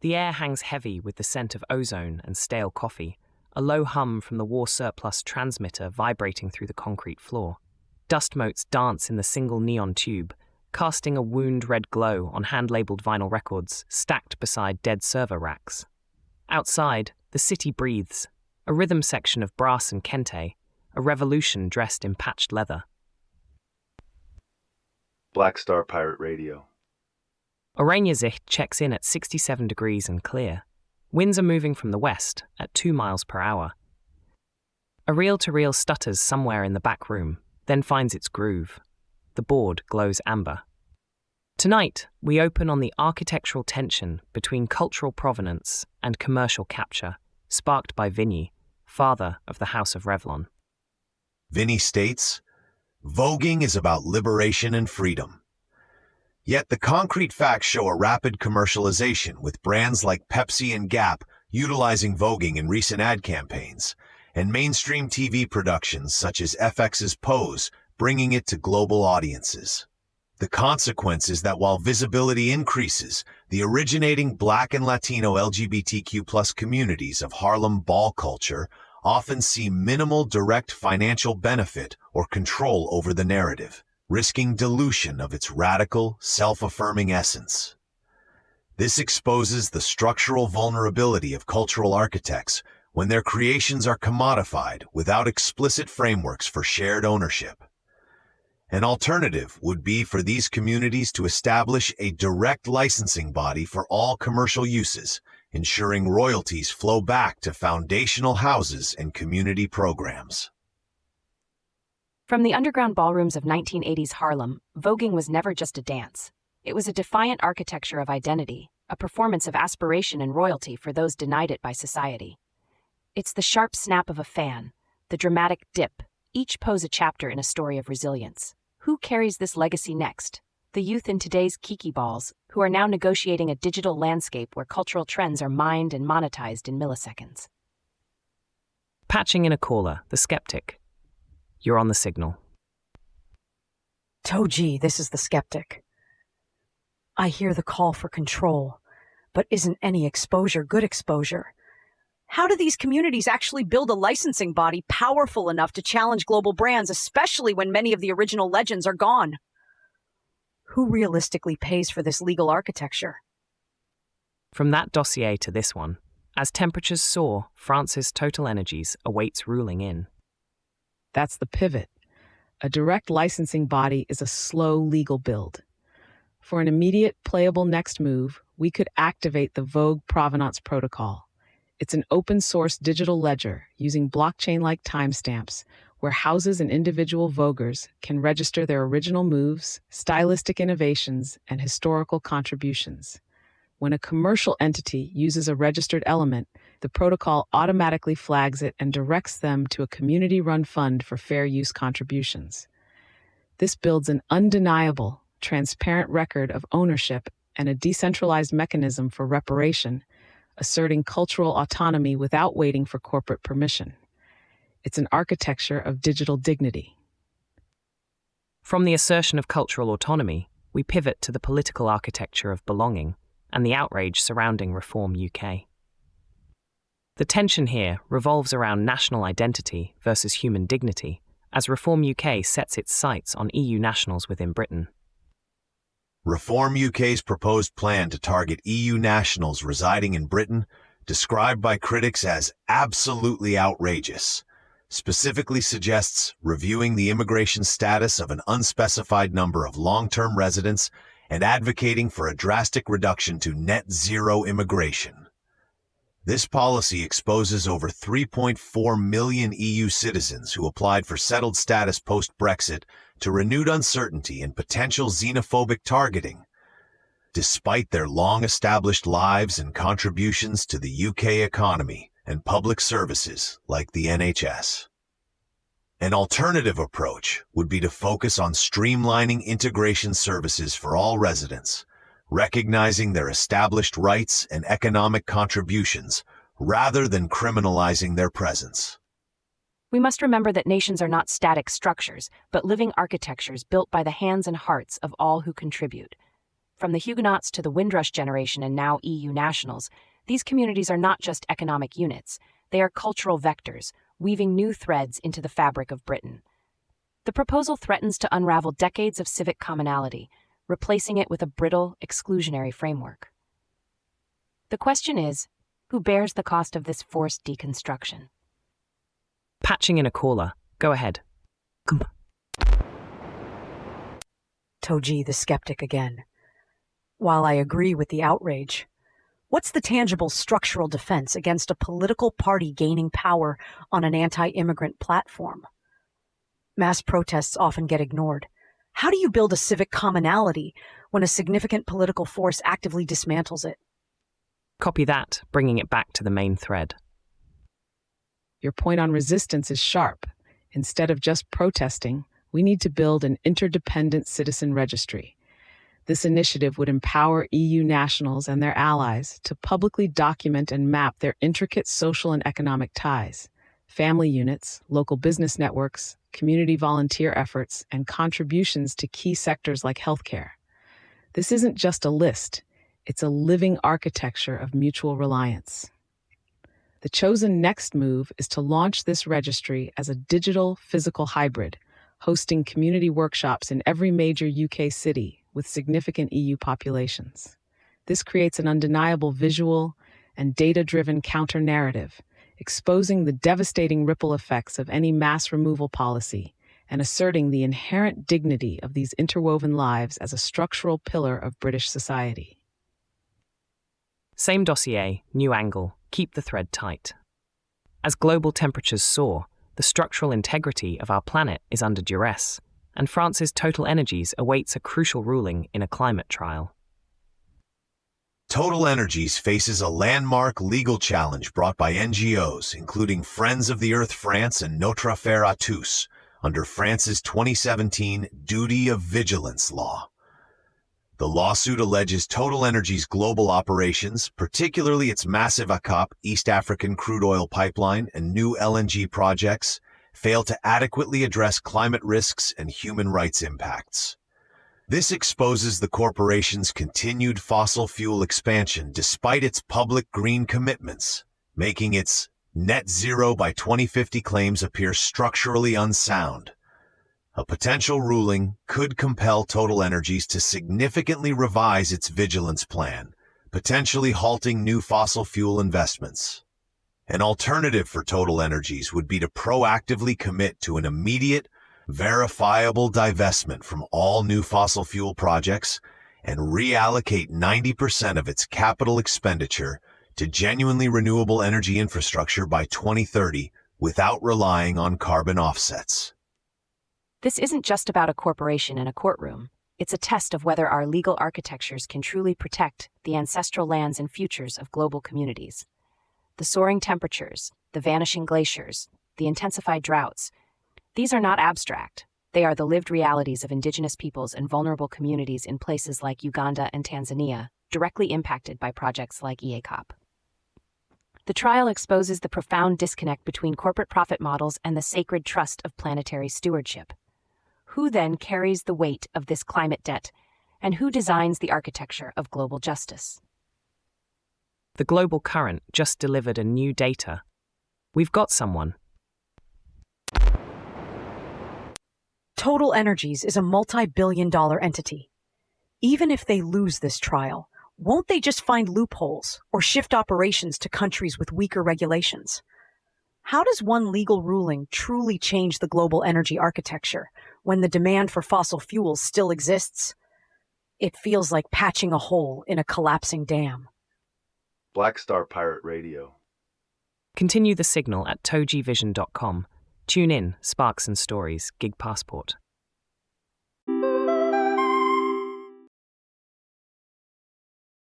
The air hangs heavy with the scent of ozone and stale coffee, a low hum from the war surplus transmitter vibrating through the concrete floor. Dust motes dance in the single neon tube, casting a wound-red glow on hand-labeled vinyl records stacked beside dead server racks. Outside, the city breathes, a rhythm section of brass and kente, a revolution dressed in patched leather. Black Star Pirate Radio. Oranienzicht checks in at 67 degrees and clear. Winds are moving from the west at 2 miles per hour. A reel-to-reel stutters somewhere in the back room, then finds its groove. The board glows amber. Tonight, we open on the architectural tension between cultural provenance and commercial capture, sparked by Vinny, father of the House of Revlon. Vinny states, "Voguing is about liberation and freedom." Yet the concrete facts show a rapid commercialization, with brands like Pepsi and Gap utilizing voguing in recent ad campaigns, and mainstream TV productions such as FX's Pose bringing it to global audiences. The consequence is that while visibility increases, the originating Black and Latino LGBTQ+ communities of Harlem ball culture often see minimal direct financial benefit or control over the narrative, risking dilution of its radical, self-affirming essence. This exposes the structural vulnerability of cultural architects when their creations are commodified without explicit frameworks for shared ownership. An alternative would be for these communities to establish a direct licensing body for all commercial uses, ensuring royalties flow back to foundational houses and community programs. From the underground ballrooms of 1980s Harlem, voguing was never just a dance. It was a defiant architecture of identity, a performance of aspiration and royalty for those denied it by society. It's the sharp snap of a fan, the dramatic dip, each pose a chapter in a story of resilience. Who carries this legacy next? The youth in today's Kiki balls, who are now negotiating a digital landscape where cultural trends are mined and monetized in milliseconds. Patching in a caller, the skeptic. You're on the signal. Toji, this is the skeptic. I hear the call for control, but isn't any exposure good exposure? How do these communities actually build a licensing body powerful enough to challenge global brands, especially when many of the original legends are gone? Who realistically pays for this legal architecture? From that dossier to this one, as temperatures soar, France's Total Energies awaits ruling in. That's the pivot. A direct licensing body is a slow legal build. For an immediate playable next move, we could activate the Vogue Provenance Protocol. It's an open-source digital ledger using blockchain-like timestamps where houses and individual voguers can register their original moves, stylistic innovations, and historical contributions. When a commercial entity uses a registered element, the protocol automatically flags it and directs them to a community-run fund for fair use contributions. This builds an undeniable, transparent record of ownership and a decentralized mechanism for reparation, asserting cultural autonomy without waiting for corporate permission. It's an architecture of digital dignity. From the assertion of cultural autonomy, we pivot to the political architecture of belonging and the outrage surrounding Reform UK. The tension here revolves around national identity versus human dignity, as Reform UK sets its sights on EU nationals within Britain. Reform UK's proposed plan to target EU nationals residing in Britain, described by critics as absolutely outrageous, specifically suggests reviewing the immigration status of an unspecified number of long-term residents and advocating for a drastic reduction to net zero immigration. This policy exposes over 3.4 million EU citizens who applied for settled status post-Brexit to renewed uncertainty and potential xenophobic targeting, despite their long-established lives and contributions to the UK economy and public services like the NHS. An alternative approach would be to focus on streamlining integration services for all residents, recognizing their established rights and economic contributions rather than criminalizing their presence. We must remember that nations are not static structures, but living architectures built by the hands and hearts of all who contribute. From the Huguenots to the Windrush generation and now EU nationals, these communities are not just economic units, they are cultural vectors, weaving new threads into the fabric of Britain. The proposal threatens to unravel decades of civic commonality, replacing it with a brittle, exclusionary framework. The question is, who bears the cost of this forced deconstruction? Patching in a caller. Go ahead. Toji the skeptic again. While I agree with the outrage, what's the tangible structural defense against a political party gaining power on an anti-immigrant platform? Mass protests often get ignored. How do you build a civic commonality when a significant political force actively dismantles it? Copy that, bringing it back to the main thread. Your point on resistance is sharp. Instead of just protesting, we need to build an interdependent citizen registry. This initiative would empower EU nationals and their allies to publicly document and map their intricate social and economic ties, family units, local business networks, community volunteer efforts, and contributions to key sectors like healthcare. This isn't just a list, it's a living architecture of mutual reliance. The chosen next move is to launch this registry as a digital physical hybrid, hosting community workshops in every major UK city with significant EU populations. This creates an undeniable visual and data-driven counter-narrative, exposing the devastating ripple effects of any mass removal policy and asserting the inherent dignity of these interwoven lives as a structural pillar of British society. Same dossier, new angle, keep the thread tight. As global temperatures soar, the structural integrity of our planet is under duress, and France's Total Energies awaits a crucial ruling in a climate trial. Total Energies faces a landmark legal challenge brought by NGOs, including Friends of the Earth France and Notre Affaire à tous, under France's 2017 Duty of Vigilance law. The lawsuit alleges Total Energies' global operations, particularly its massive ACOP East African crude oil pipeline and new LNG projects, fail to adequately address climate risks and human rights impacts. This exposes the corporation's continued fossil fuel expansion despite its public green commitments, making its net zero by 2050 claims appear structurally unsound. A potential ruling could compel Total Energies to significantly revise its vigilance plan, potentially halting new fossil fuel investments. An alternative for Total Energies would be to proactively commit to an immediate, verifiable divestment from all new fossil fuel projects and reallocate 90% of its capital expenditure to genuinely renewable energy infrastructure by 2030 without relying on carbon offsets. This isn't just about a corporation in a courtroom. It's a test of whether our legal architectures can truly protect the ancestral lands and futures of global communities. The soaring temperatures, the vanishing glaciers, the intensified droughts, these are not abstract. They are the lived realities of indigenous peoples and vulnerable communities in places like Uganda and Tanzania, directly impacted by projects like EACOP. The trial exposes the profound disconnect between corporate profit models and the sacred trust of planetary stewardship. Who then carries the weight of this climate debt, and who designs the architecture of global justice? The Global Current just delivered a new data. We've got someone. Total Energies is a multi-billion-dollar entity. Even if they lose this trial, won't they just find loopholes or shift operations to countries with weaker regulations? How does one legal ruling truly change the global energy architecture when the demand for fossil fuels still exists? It feels like patching a hole in a collapsing dam. Black Star Pirate Radio. Continue the signal at togivision.com. Tune in, Sparks and Stories, Gig Passport.